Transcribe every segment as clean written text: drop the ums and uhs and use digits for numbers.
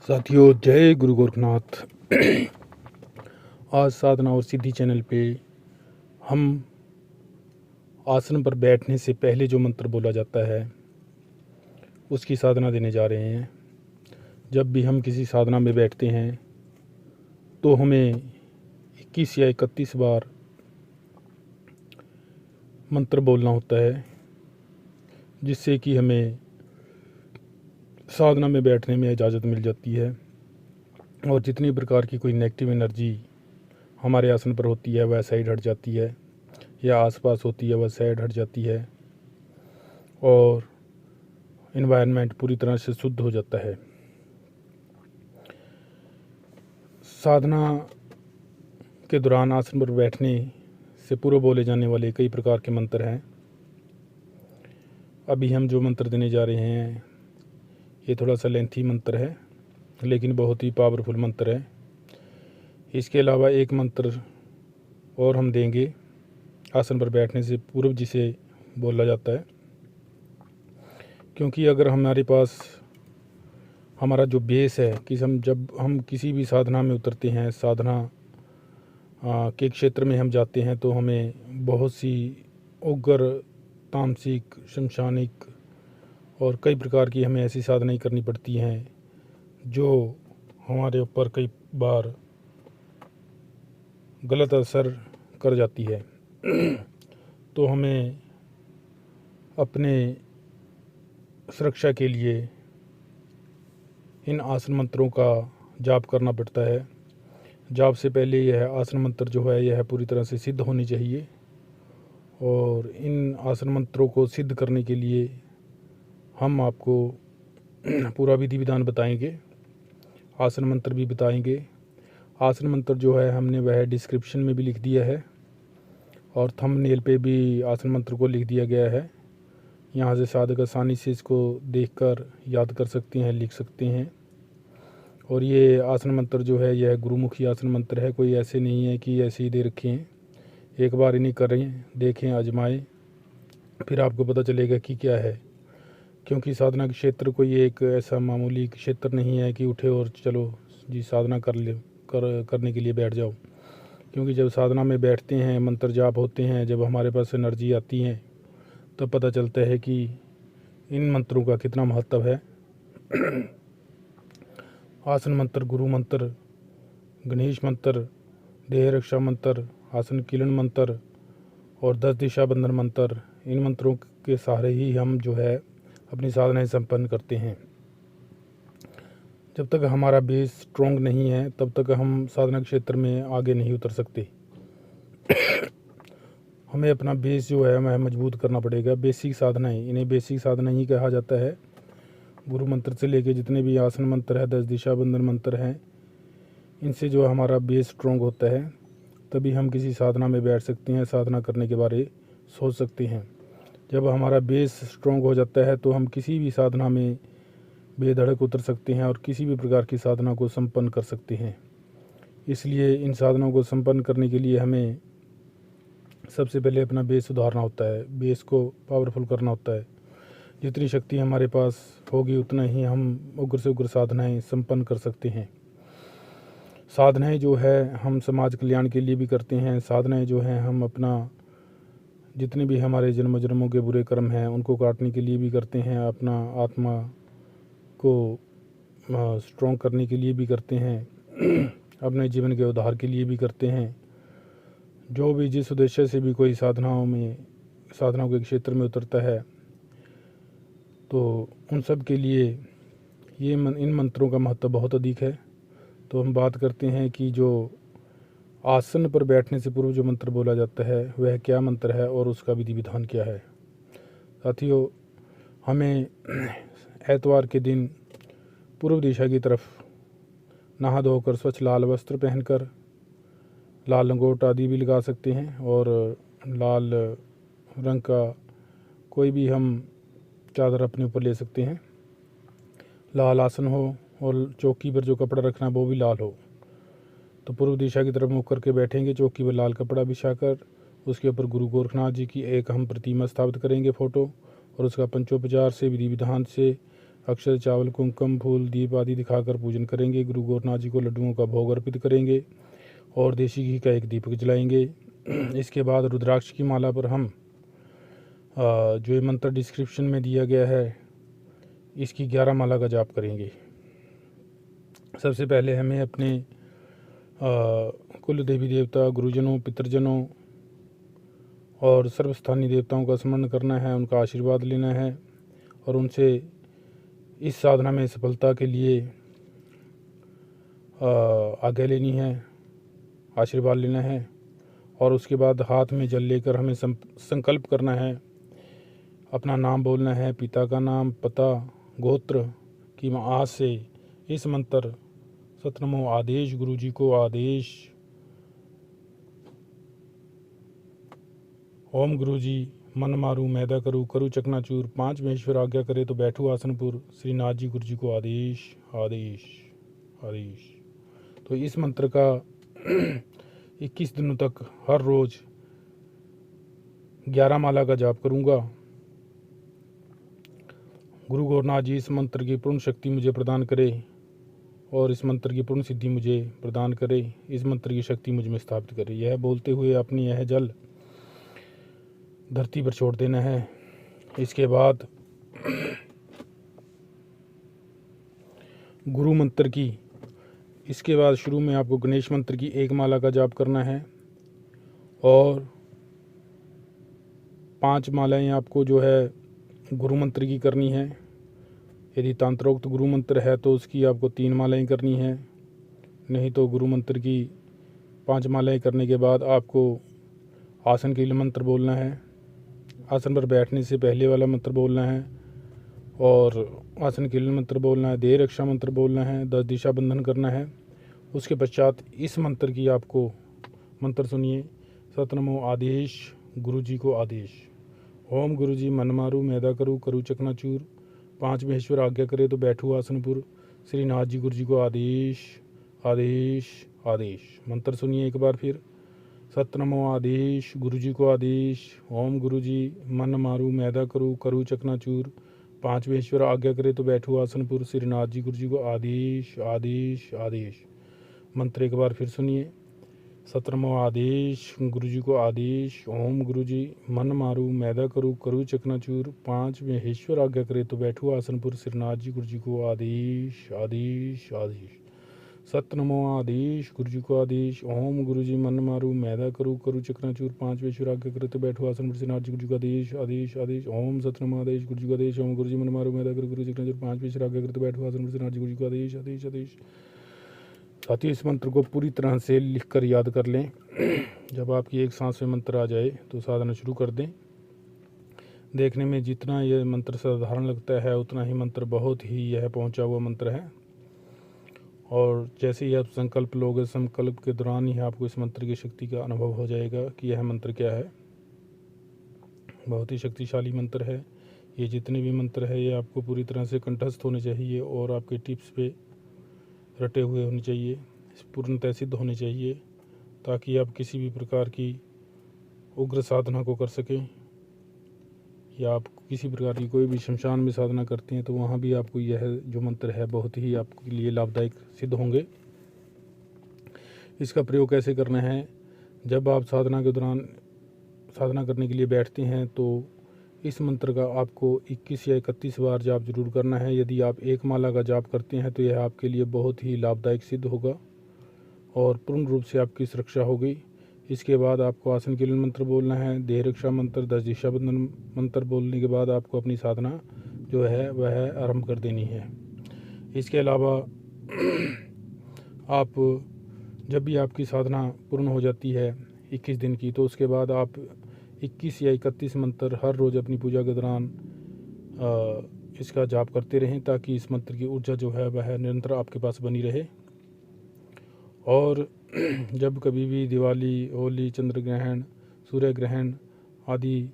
साथियों, जय गुरु गोरखनाथ। आज साधना और सिद्धि चैनल पे हम आसन पर बैठने से पहले जो मंत्र बोला जाता है उसकी साधना देने जा रहे हैं। जब भी हम किसी साधना में बैठते हैं तो हमें 21 या 31 बार मंत्र बोलना होता है, जिससे कि हमें साधना में बैठने में इजाज़त मिल जाती है और जितनी प्रकार की कोई नेगेटिव एनर्जी हमारे आसन पर होती है वह साइड हट जाती है, या आसपास होती है वह साइड हट जाती है और इन्वायरमेंट पूरी तरह से शुद्ध हो जाता है। साधना के दौरान आसन पर बैठने से पूर्व बोले जाने वाले कई प्रकार के मंत्र हैं। अभी हम जो मंत्र देने जा रहे हैं ये थोड़ा सा लेंथी मंत्र है, लेकिन बहुत ही पावरफुल मंत्र है। इसके अलावा एक मंत्र और हम देंगे आसन पर बैठने से पूर्व, जिसे बोला जाता है, क्योंकि अगर हमारे पास हमारा जो बेस है कि जब हम किसी भी साधना में उतरते हैं, साधना के क्षेत्र में हम जाते हैं, तो हमें बहुत सी उग्र, तामसिक, शमशानिक और कई प्रकार की हमें ऐसी साधनाएं करनी पड़ती हैं जो हमारे ऊपर कई बार गलत असर कर जाती है। तो हमें अपने सुरक्षा के लिए इन आसन मंत्रों का जाप करना पड़ता है। जाप से पहले यह आसन मंत्र जो है यह पूरी तरह से सिद्ध होनी चाहिए, और इन आसन मंत्रों को सिद्ध करने के लिए हम आपको पूरा विधि विधान बताएंगे, आसन मंत्र भी बताएंगे। आसन मंत्र जो है हमने वह डिस्क्रिप्शन में भी लिख दिया है और थंबनेल पे भी आसन मंत्र को लिख दिया गया है। यहाँ से साधक आसानी से इसको देखकर याद कर सकते हैं, लिख सकते हैं। और ये आसन मंत्र जो है यह गुरुमुखी आसन मंत्र है, कोई ऐसे नहीं है कि ऐसे ही दे रखे हैं। एक बार इन्हें करें, देखें, आजमाएं, फिर आपको पता चलेगा कि क्या है। क्योंकि साधना के क्षेत्र कोई एक ऐसा मामूली क्षेत्र नहीं है कि उठे और चलो जी साधना करने के लिए बैठ जाओ। क्योंकि जब साधना में बैठते हैं, मंत्र जाप होते हैं, जब हमारे पास एनर्जी आती है तब पता चलता है कि इन मंत्रों का कितना महत्व है। आसन मंत्र, गुरु मंत्र, गणेश मंत्र, देह रक्षा मंत्र, आसन किलन मंत्र और 10 दिशा बंधन मंत्र, इन मंत्रों के सहारे ही हम जो है अपनी साधनाएं संपन्न करते हैं। जब तक हमारा बेस स्ट्रॉन्ग नहीं है तब तक हम साधना क्षेत्र में आगे नहीं उतर सकते। हमें अपना बेस जो है वह मजबूत करना पड़ेगा। बेसिक साधनाएं, इन्हें बेसिक साधना ही कहा जाता है। गुरु मंत्र से लेके जितने भी आसन मंत्र है, 10 दिशा बंधन मंत्र हैं, इनसे जो हमारा बेस स्ट्रॉन्ग होता है तभी हम किसी साधना में बैठ सकते हैं, साधना करने के बारे सोच सकते हैं। जब हमारा बेस स्ट्रॉन्ग हो जाता है तो हम किसी भी साधना में बेधड़क उतर सकते हैं और किसी भी प्रकार की साधना को संपन्न कर सकते हैं। इसलिए इन साधनों को संपन्न करने के लिए हमें सबसे पहले अपना बेस सुधारना होता है, बेस को पावरफुल करना होता है। जितनी शक्ति हमारे पास होगी उतना ही हम उग्र से उग्र साधनाएं संपन्न कर सकते हैं। साधनाएं जो है हम समाज कल्याण के लिए भी करते हैं। साधनाएं जो हैं हम अपना जितने भी हमारे जन्म जन्मों के बुरे कर्म हैं उनको काटने के लिए भी करते हैं, अपना आत्मा को स्ट्रॉन्ग करने के लिए भी करते हैं, अपने जीवन के उद्धार के लिए भी करते हैं। जो भी जिस उद्देश्य से भी कोई साधनाओं के क्षेत्र में उतरता है तो उन सब के लिए इन मंत्रों का महत्व बहुत अधिक है। तो हम बात करते हैं कि जो आसन पर बैठने से पूर्व जो मंत्र बोला जाता है वह क्या मंत्र है और उसका विधि विधान क्या है। साथियों, हमें एतवार के दिन पूर्व दिशा की तरफ नहा धोकर स्वच्छ लाल वस्त्र पहनकर, लाल लंगोट आदि भी लगा सकते हैं, और लाल रंग का कोई भी हम चादर अपने ऊपर ले सकते हैं। लाल आसन हो और चौकी पर जो कपड़ा रखना है वो भी लाल हो। तो पूर्व दिशा की तरफ मुख करके बैठेंगे, चौकी पर लाल कपड़ा बिछाकर उसके ऊपर गुरु गोरखनाथ जी की एक हम प्रतिमा स्थापित करेंगे, फ़ोटो, और उसका पंचोपचार से, विधि विधान से अक्षर, चावल, कुमकुम, फूल, दीप आदि दिखाकर पूजन करेंगे। गुरु गोरखनाथ जी को लड्डुओं का भोग अर्पित करेंगे और देसी घी का एक दीपक जलाएंगे। इसके बाद रुद्राक्ष की माला पर हम जो ये मंत्र डिस्क्रिप्शन में दिया गया है इसकी 11 माला का जाप करेंगे। सबसे पहले हमें अपने कुल देवी देवता, गुरुजनों, पितृजनों और सर्वस्थानीय देवताओं का स्मरण करना है, उनका आशीर्वाद लेना है और उनसे इस साधना में सफलता के लिए आज्ञा लेनी है, आशीर्वाद लेना है। और उसके बाद हाथ में जल लेकर हमें संकल्प करना है, अपना नाम बोलना है, पिता का नाम, पता, गोत्र कि मैं आज से इस मंत्र सतनमो आदेश, गुरु जी को आदेश, ओम गुरु जी मन मारू मैदा करूँ करूँ चकनाचूर, 5 महेश्वर आज्ञा करे तो बैठू आसनपुर, श्रीनाथ जी गुरु जी को आदेश आदेश आदेश। तो इस मंत्र का 21 दिनों तक हर रोज 11 माला का जाप करूँगा। गुरु गोरखनाथ जी इस मंत्र की पूर्ण शक्ति मुझे प्रदान करे और इस मंत्र की पूर्ण सिद्धि मुझे प्रदान करे, इस मंत्र की शक्ति मुझ में स्थापित करे। यह बोलते हुए अपनी यह जल धरती पर छोड़ देना है। इसके बाद गुरु मंत्र की, इसके बाद शुरू में आपको गणेश मंत्र की 1 माला का जाप करना है और 5 मालाएं आपको जो है गुरु मंत्र की करनी है। यदि तंत्रोक्त गुरु मंत्र है तो उसकी आपको 3 मालाएं करनी है, नहीं तो गुरु मंत्र की 5 मालाएं करने के बाद आपको आसन के लिए मंत्र बोलना है। आसन पर बैठने से पहले वाला मंत्र बोलना है और आसन के लिए मंत्र बोलना है, देह रक्षा मंत्र बोलना है, 10 दिशा बंधन करना है। उसके पश्चात इस मंत्र की आपको मंत्र सुनिए, सतनमो आदेश, गुरु जी को आदेश, ओम गुरु जी मन मारू मैदा करूँ करूँ चकनाचूर, 5 महेश्वर आज्ञा करे तो बैठू आसनपुर, श्रीनाथ जी गुरु जी को आदेश आदेश आदेश। मंत्र सुनिए एक बार फिर, सतनमो आदेश, गुरु जी को आदेश, ओम गुरु जी मन मारू मैदा करूँ करूँ चकनाचूर, 5 महेश्वर आज्ञा करे तो बैठू आसनपुर, श्रीनाथ जी गुरु जी को आदेश आदेश आदेश। मंत्र एक बार फिर सुनिए, सतनमो आदेश, गुरु जी को आदेश, ओम गुरु जी मन मारू मैदा करूँ करूँ चकनाचूर, 5 महेश्वर आज्ञा करे तो बैठू आसनपुर, श्रीनाथ जी गुरु जी को आदेश आदेश आदेश। सतनमो आदेश, गुरु जी को आदेश, ओम गुरु जी मन मारू मैदा करूँ करूँ चकनाचूर, 5 महेश्वर आज्ञा करे तो बैठू आसनपुर, श्रीनाथ जी गुरु जी को आदेश आदेश आदेश। ओम सतनमो आदेश, गुरु जी को आदेश, ओम गुरु जी मन मारू मैदा करूँ करूँ चकनाचूर, 5 महेश्वर आज्ञा करे तो बैठू आसनपुर, श्रीनाथ जी गुरु जी को आदेश आदेश आदेश। साथ ही इस मंत्र को पूरी तरह से लिख कर याद कर लें। जब आपकी एक सांस में मंत्र आ जाए तो साधना शुरू कर दें। देखने में जितना यह मंत्र साधारण लगता है उतना ही मंत्र बहुत ही यह पहुंचा हुआ मंत्र है और जैसे ही आप संकल्प लोगे, संकल्प के दौरान ही आपको इस मंत्र की शक्ति का अनुभव हो जाएगा कि यह मंत्र क्या है। बहुत ही शक्तिशाली मंत्र है। ये जितने भी मंत्र है ये आपको पूरी तरह से कंठस्थ होने चाहिए और आपके टिप्स पे रटे हुए होने चाहिए, पूर्णतः सिद्ध होने चाहिए, ताकि आप किसी भी प्रकार की उग्र साधना को कर सकें या आप किसी प्रकार की कोई भी शमशान में साधना करते हैं तो वहाँ भी आपको यह जो मंत्र है बहुत ही आपके लिए लाभदायक सिद्ध होंगे। इसका प्रयोग कैसे करना है, जब आप साधना के दौरान साधना करने के लिए बैठते हैं तो इस मंत्र का आपको 21 या 31 बार जाप जरूर करना है। यदि आप 1 माला का जाप करते हैं तो यह आपके लिए बहुत ही लाभदायक सिद्ध होगा और पूर्ण रूप से आपकी सुरक्षा होगी। इसके बाद आपको आसन के लिए मंत्र बोलना है, देह रक्षा मंत्र, 10 दिशा बंधन मंत्र बोलने के बाद आपको अपनी साधना जो है वह आरंभ कर देनी है। इसके अलावा आप जब भी आपकी साधना पूर्ण हो जाती है 21 दिन की तो उसके बाद आप 21 या 31 मंत्र हर रोज़ अपनी पूजा के दौरान इसका जाप करते रहें ताकि इस मंत्र की ऊर्जा जो है वह निरंतर आपके पास बनी रहे। और जब कभी भी दिवाली, होली, चंद्र ग्रहण, सूर्य ग्रहण आदि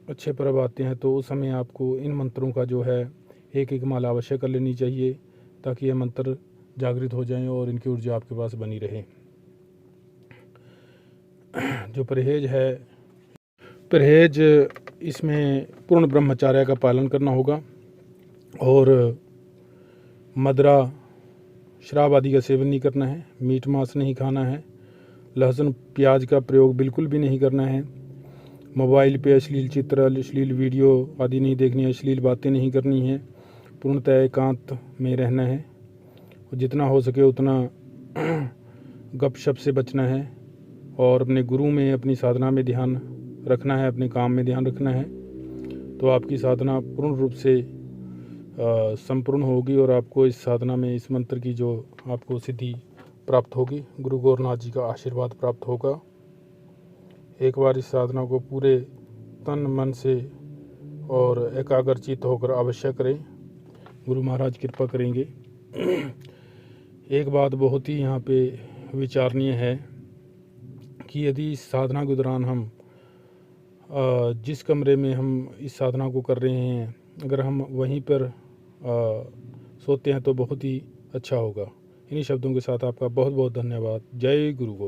अच्छे पर्व आते हैं तो उस समय आपको इन मंत्रों का जो है एक एक माला अवश्य कर लेनी चाहिए ताकि ये मंत्र जागृत हो जाएं और इनकी ऊर्जा आपके पास बनी रहे। जो परहेज इसमें पूर्ण ब्रह्मचर्य का पालन करना होगा। और मदरा शराब आदि का सेवन नहीं करना है, मीट मांस नहीं खाना है, लहसुन प्याज का प्रयोग बिल्कुल भी नहीं करना है, मोबाइल पे अश्लील चित्र, अश्लील वीडियो आदि नहीं देखनी है, अश्लील बातें नहीं करनी है, पूर्णतः एकांत में रहना है और जितना हो सके उतना गपशप से बचना है और अपने गुरु में, अपनी साधना में ध्यान रखना है, अपने काम में ध्यान रखना है। तो आपकी साधना पूर्ण रूप से संपूर्ण होगी और आपको इस साधना में इस मंत्र की जो आपको सिद्धि प्राप्त होगी, गुरु गोरखनाथ जी का आशीर्वाद प्राप्त होगा। एक बार इस साधना को पूरे तन मन से और एकाग्रचित्त होकर अवश्य करें, गुरु महाराज कृपा करेंगे। एक बात बहुत ही यहाँ पे विचारणीय है कि यदि इस साधना के दौरान हम जिस कमरे में हम इस साधना को कर रहे हैं, अगर हम वहीं पर सोते हैं तो बहुत ही अच्छा होगा। इन्हीं शब्दों के साथ आपका बहुत बहुत धन्यवाद। जय गुरु गोरख।